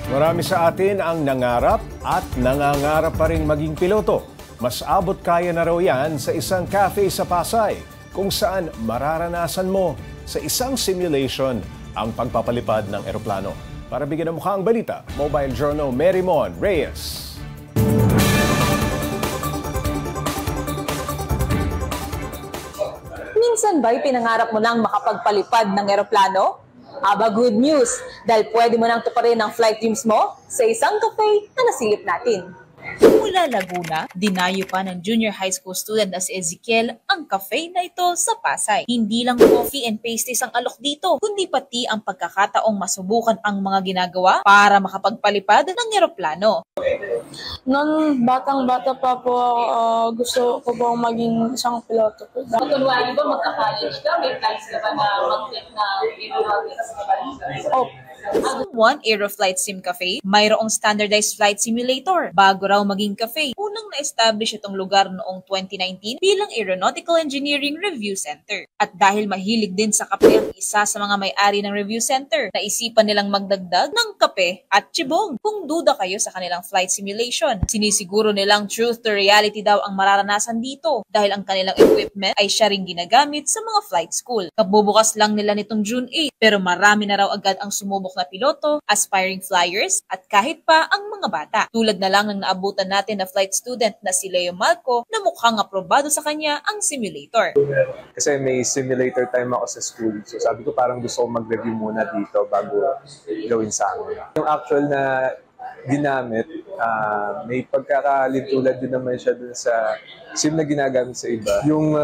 Marami sa atin ang nangarap at nangangarap pa rin maging piloto. Mas abot kaya na raw yan sa isang cafe sa Pasay, kung saan mararanasan mo sa isang simulation ang pagpapalipad ng eroplano. Para bigyan ng mukha ang balita, Mobile Journal Merymon Reyes. Minsan ba'y pinangarap mo nang makapagpalipad ng eroplano? Aba, good news! Dahil pwede mo nang tuparin ang flight dreams mo sa isang cafe na nasilip natin. Mula Laguna, dinayo pa ng junior high school student na si Ezekiel ang cafe na ito sa Pasay. Hindi lang coffee and pastries ang alok dito, kundi pati ang pagkakataong masubukan ang mga ginagawa para makapagpalipad ng eroplano. Noon batang-bata pa po ako, gusto ko po maging isang piloto po. Kunwari ba magka-college ka? May plans ka ba na mag-take na aeronautics? Oh, Ang One Aeroflight Sim Cafe, mayroong standardized flight simulator. Bago raw maging cafe, unang na-establish itong lugar noong 2019 bilang Aeronautical Engineering Review Center. At dahil mahilig din sa kape ang isa sa mga may-ari ng review center, naisipan nilang magdagdag ng kape at chibong. Kung duda kayo sa kanilang flight simulation, sinisiguro nilang truth to reality daw ang mararanasan dito dahil ang kanilang equipment ay siya ring ginagamit sa mga flight school. Kabubukas lang nila nitong June 8, pero marami na raw agad ang sumubok na piloto, aspiring flyers, at kahit pa ang mga bata. Tulad na lang ng naabutan natin na flight student na si Leo Malco na mukhang aprobado sa kanya ang simulator. Kasi may simulator time ako sa school. So sabi ko parang gusto ko mag-review muna dito bago gawin sa amin. Yung actual na ginamit, may pagkakalintulan din naman siya dun sa sim na ginagamit sa iba. Yung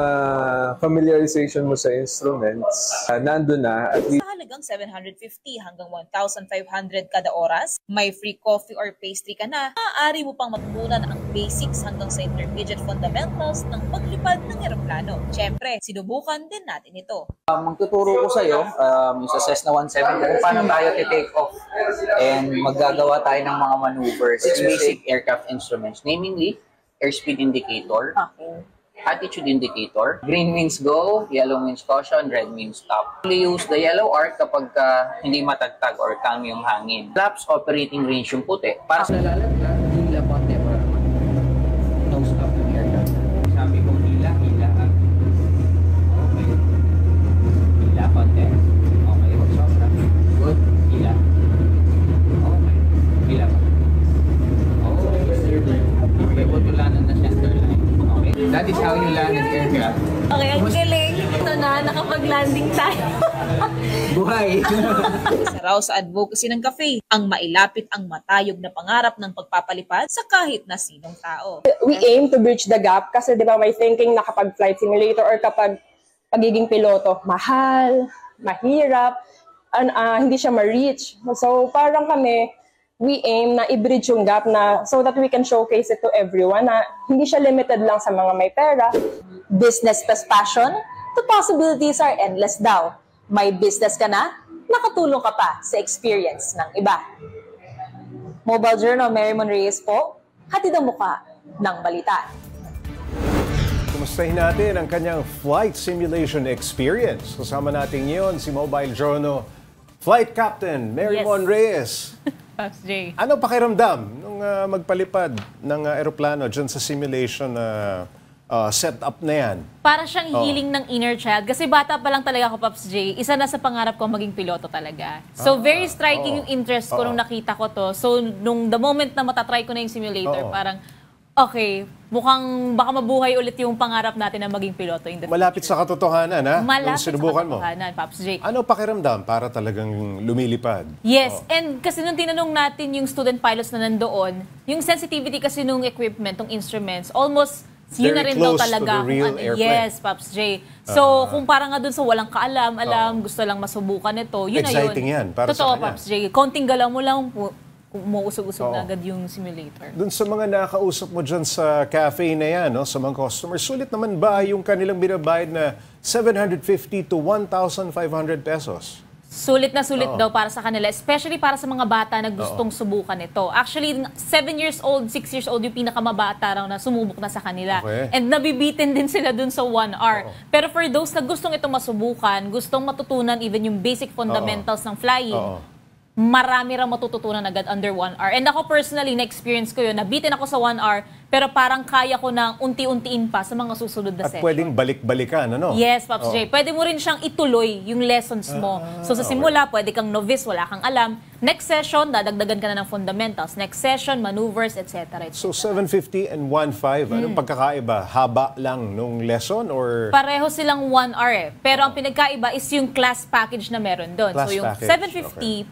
familiarization mo sa instruments, nandun na. At Sa halagang 750 hanggang 1,500 kada oras, may free coffee or pastry ka na, maaari mo pang matutunan ang basics hanggang sa intermediate fundamentals ng paglipad ng eroplano. Siyempre, sinubukan din natin ito. Magtuturo ko sa iyo yung sa Cessna 170 kung paano tayo i-take off and maggagawa tayo ng mga maneuvers, basic aircraft instruments, namely airspeed indicator, attitude indicator, green means go, yellow means caution, red means stop. We use the yellow arc kapag hindi matagtag or calm yung hangin. Flaps operating range yung puti. Para sa lalaglag, hila konti para naman. No stop yung aircraft. Sabi ko hila. Okay. Hila konti. Okay, sobra. Good. Hila. Okay. Hila pa. Okay, putulanan na center line. Okay. That is how you land an aircraft. Okay, ang galing. Ito na, nakapag-landing tayo. Buhay! Isa raw sa advocacy ng cafe, ang mailapit ang matayog na pangarap ng pagpapalipad sa kahit na sinong tao. we aim to bridge the gap kasi di ba may thinking na kapag flight simulator or kapag pagiging piloto, mahal, mahirap, hindi siya ma-reach. So parang kami, we aim na i-bridge yung gap na so that we can showcase it to everyone na hindi siya limited lang sa mga may pera. Business plus passion, the possibilities are endless daw. May business ka na, nakatulong ka pa sa experience ng iba. Mobile Journal Merymon Reyes po, hatid ang mukha ng balita. Kumustahin natin ang kanyang flight simulation experience. Kasama natin ngayon si Mobile Journal Flight Captain Merymon Reyes. Pops J. Ano pakiramdam nung magpalipad ng eroplano dyan sa simulation na setup na yan? Para siyang healing ng inner child. Kasi bata pa lang talaga ako, Pops J. Isa na sa pangarap ko maging piloto talaga. So very striking yung interest ko nung nakita ko to. So nung the moment na matatry ko na yung simulator, parang okay, mukhang baka mabuhay ulit yung pangarap natin na maging piloto in the future. Malapit sa katotohanan, ha? Malapit Nung sinubukan sa katotohanan, Pops J. Ano pakiramdam para talagang lumilipad? Yes, and kasi nung tinanong natin yung student pilots na nandoon, yung sensitivity kasi nung equipment, ng instruments, almost yun na rin daw talaga. Yes, Pops J. So, kung parang nga dun sa walang kaalam, gusto lang masubukan ito, yun na yun. Exciting yan para Totoo, sa kanya. Pops J. Konting galaw mo lang, umuusog-usog na agad yung simulator. Doon sa mga nakausap mo dyan sa cafe na yan, no, sa mga customers, sulit naman ba yung kanilang binabayad na 750 to 1,500 pesos? Sulit na sulit daw para sa kanila, especially para sa mga bata na gustong subukan ito. Actually, 7 years old, 6 years old yung pinakamabata raw na sumubok na sa kanila. Okay. And nabibitin din sila dun sa 1 hour. Pero for those na gustong itong masubukan, gustong matutunan even yung basic fundamentals ng flying, marami raw matututunan agad under 1 hour. And ako personally, na-experience ko yun, nabitin ako sa 1 hour, pero parang kaya ko na unti-untiin pa sa mga susunod na At session. pwedeng balik-balikan, ano? Yes, Pops J. Pwede mo rin siyang ituloy yung lessons mo. So sa simula, pwede kang novice, wala kang alam. Next session, dadagdagan ka na ng fundamentals. Next session, maneuvers, etc. So 750 and 1.5, anong pagkakaiba? Haba lang nung lesson or... Pareho silang 1 hour eh. Pero ang pinagkaiba is yung class package na meron doon. Class So yung package,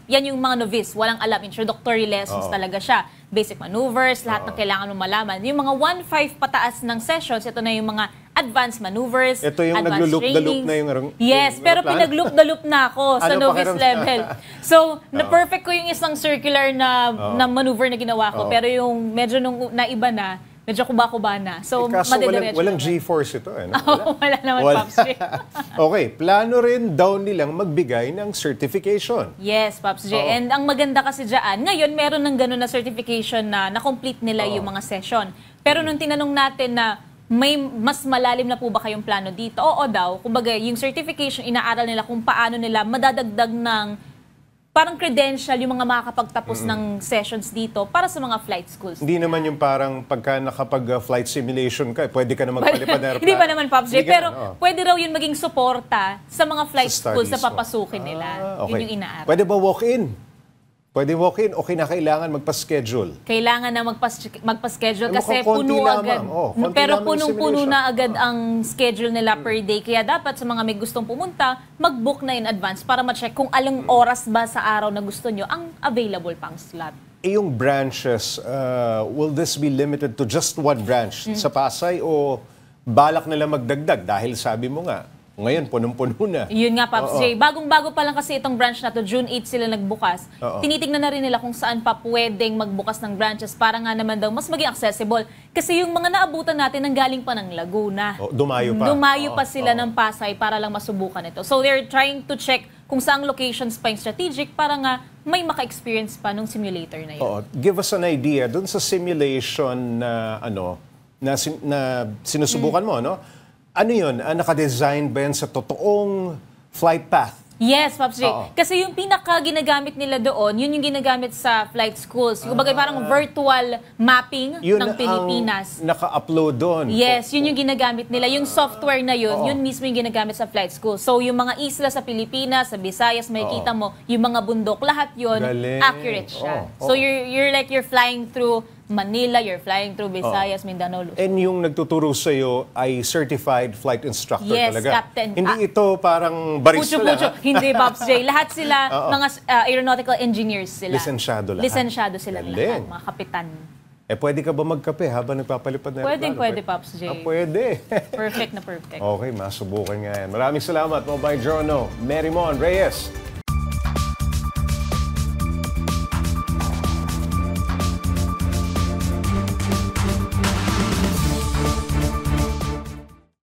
750, yan yung mga novice, walang alam. Introductory lessons talaga siya. Basic maneuvers, lahat ng kailangan mo malaman. Yung mga 1.5 pataas ng sessions, ito na yung mga advanced maneuvers, Ito yung advanced naglo-loop the loop trainings. na yung Yes, pero aeroplano? pinag-loop the loop na ako sa Ano novice pakiramdam? level. So, na-perfect ko yung isang circular na maneuver na ginawa ko. Pero yung medyo nung naiba na, medyo kuba-kuba na. So, Kaso madediretso walang naman. G-force ito, eh. No? Wala naman, Wala. Pops J. Okay, plano rin daw nilang magbigay ng certification. Yes, Pops J. And ang maganda kasi dyan, ngayon meron ng gano'n na certification na na-complete nila yung mga session. Pero nung tinanong natin na may mas malalim na po ba kayong plano dito? Oo daw. Kumbaga, yung certification, inaaral nila kung paano nila madadagdag ng parang credential yung mga makakapagtapos ng sessions dito para sa mga flight schools. Hindi naman yung parang pagka nakapag-flight simulation ka, pwede ka na magpalipad ng aeroplano. Hindi pa naman, Pops J. Hindi Pero ganun, pwede raw yun maging suporta sa mga flight Sa schools na studies mo. papasukin nila. Okay. Yun yung inaaral. Pwede ba walk-in? Pwede walk-in o kinakailangan magpa-schedule? Kailangan na magpa-schedule Eh, kasi mukhang konti puno lamang. agad. Konti Pero lamang yung punong-puno simulation. na agad ang schedule nila per day. Kaya dapat sa mga may gustong pumunta, mag-book na in advance para ma-check kung alang oras ba sa araw na gusto nyo ang available pang slot. Eh, yung branches, will this be limited to just one branch sa Pasay o balak nila magdagdag? Dahil sabi mo nga, ngayon punong-puno na. Yun nga, Pops Oo. J. Bagong-bago pa lang kasi itong branch na to, June 8 sila nagbukas. Oo. Tinitingnan na rin nila kung saan pa pwedeng magbukas ng branches para nga naman daw mas maging accessible. Kasi yung mga naabutan natin nanggaling pa ng Laguna. Dumayo pa. Dumayo pa Oo, sila oo. ng Pasay para lang masubukan ito. So they're trying to check kung saang locations pa yung strategic para nga may maka-experience pa nung simulator na yun. Oo. Give us an idea dun sa simulation na na sinusubukan mo, no? Ano yun? Naka-design ba yan sa totoong flight path? Yes, Pops J. Oo. Kasi yung pinaka-ginagamit nila doon, yun yung ginagamit sa flight schools. Kumbaga parang virtual mapping Yun ng Pilipinas. ang naka-upload doon. Yes, yun yung ginagamit nila. Yung software na yun, yun mismo yung ginagamit sa flight school. So yung mga isla sa Pilipinas, sa Visayas, makikita mo, yung mga bundok, lahat yun, Galing. accurate siya. Oo, So oo. you're flying through Manila, you're flying through Visayas, Mindanao, Luzon. And yung nagtuturo sa'yo ay certified flight instructor Yes, talaga. captain. Hindi ito parang barista lang. Pucho-pucho. Hindi, Pops J. Lahat sila, mga aeronautical engineers sila. Lisensyado lahat. Lisensyado sila Galing. lahat, mga kapitan. Eh, pwede ka ba magkape habang nagpapalipad na aeroplano? Pwede, Pops J. Pwede. Perfect na perfect. Okay, masubukan nga yan. Maraming salamat, Mobile Journal. Mary Mon Reyes.